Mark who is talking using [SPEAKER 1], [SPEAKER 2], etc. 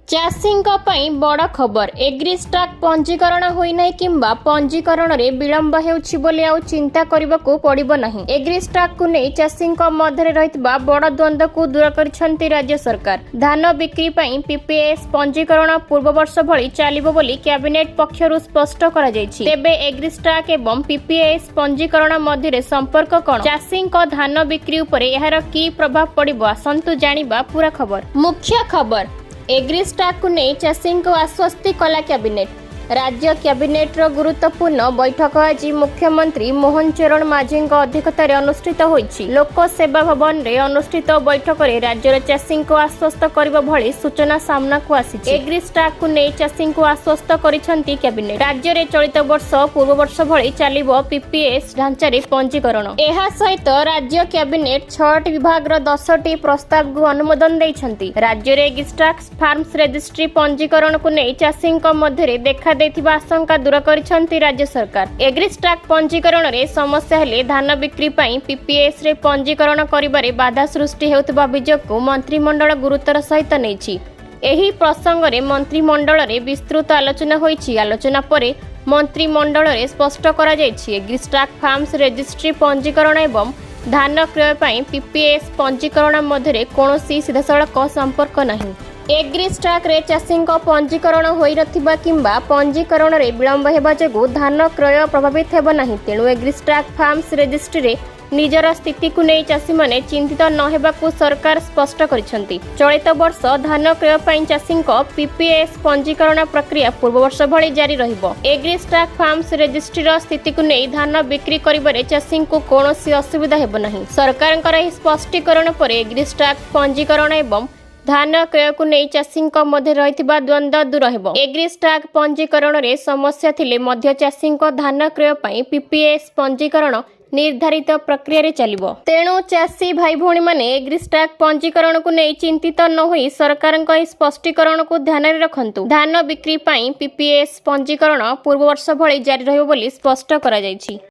[SPEAKER 1] चाषींका पई बड़ खबर एग्रीस्टाक पंजीकरण होई नै किंबा पंजीकरण रे विलंब हेउछि बोली आउ चिंता करबाकू पड़िबो नाही। एग्रीस्टाक को नै चाषींका मध्य रहितबा बड़ द्वंद्व को दूर करछंती राज्य सरकार। धान बिक्री पई पीपीएस पंजीकरण पूर्व वर्ष भली चालिबो बोली कैबिनेट पक्षरु स्पष्ट करा जायछि। तेबे एग्रीस्टाक एवं पीपीएस पंजीकरण मध्य रे संपर्क कोन, चाषींका धान बिक्री उपरे एहार की प्रभाव पड़िबो आसंतु जानिबा पूरा खबर। मुख्य खबर एग्रीस्टाक को नहीं चाषी को आश्वस्ति कला कैबिनेट। राज्य कैबिनेट रो गुरुत्वपूर्ण बैठक आज मुख्यमंत्री मोहन चरण माझी अध्यक्षतार अनुष्ठित होईछि। लोक सेवा भवन रे अनुष्ठित बैठक रे राज्यर चाषी को आश्वस्त करबा भली सूचना सामना को आसीछि। एग्रीस्टाक को नहीं चाषी को आश्वस्त करिसंती कैबिनेट। राज्य रे चलित वर्ष पूर्व वर्ष भली चालिबो पीपीएस ढांचा रे पंजीकरण। एहा सहित राज्य कैबिनेट 6 विभाग रो 10टी प्रस्ताव को अनुमोदन दैछंती। राज्य रे एग्रीस्टाक फार्म्स रजिस्ट्री पंजीकरण को नहीं चाषी मध्य रे देखा देथिबा आशंका दूर करिसंती राज्य सरकार। एग्रीस्टाक पंजीकरण रे समस्या हेले धान बिक्री पई पीपीएस रे पंजीकरण करिबारे बाधा सृष्टि हेउतबा अभियोग को मंत्रिमंडल गुरुतर सहित नेछि। एही प्रसंग रे मंत्रिमंडल रे विस्तृत आलोचना होईछि। आलोचना परे मंत्रिमंडल रे स्पष्ट करा जायछि एग्रीस्टाक फार्म्स रजिस्ट्री पंजीकरण एवं धान क्रय पई पीपीएस पंजीकरण मध्य कोनोसी सीधासळख संपर्क नाही। एग्रीस्टाक रे चाषी पंजीकरण होई नथिबा किंबा पंजीकरण रे विलंब हेबा जगु धान क्रय प्रभावित हेबो नाही। तेणु एग्रीस्टाक फार्म्स रजिस्ट्री रे निजर स्थिति को नहीं चाषी माने चिंतित न हेबाकू सरकार स्पष्ट करिसंती। चलित वर्ष धान क्रय पई चाषी पीपीएस पंजीकरण प्रक्रिया पूर्व वर्ष भली जारी रहिबो। एग्रीस्टाक फार्म्स रजिस्ट्री रो स्थिति को नहीं धान बिक्री करिबारे चाषी को कोनोसी असुविधा हेबो नाही। सरकारनकर एही स्पष्टीकरण परे एग्रीस्टाक पंजीकरण एवं धान क्रय को नहीं चाषी मध्य रहितबा द्वंद्व दूर हेबो। एग्रीस्टाक पंजीकरण रे समस्या थिले मध्य चाषी धान क्रय पई पीपीएस पंजीकरण निर्धारित प्रक्रिया रे चलिबो। तेणु चाषी भाई भौणी माने एग्रीस्टाक पंजीकरण को नहीं चिंतित न होई सरकारक स्पष्टीकरण को ध्यान रे रखंतु। धान बिक्री पई पीपीएस पंजीकरण पूर्व वर्ष भली जारी रहिबो बोली स्पष्ट करा जायछि।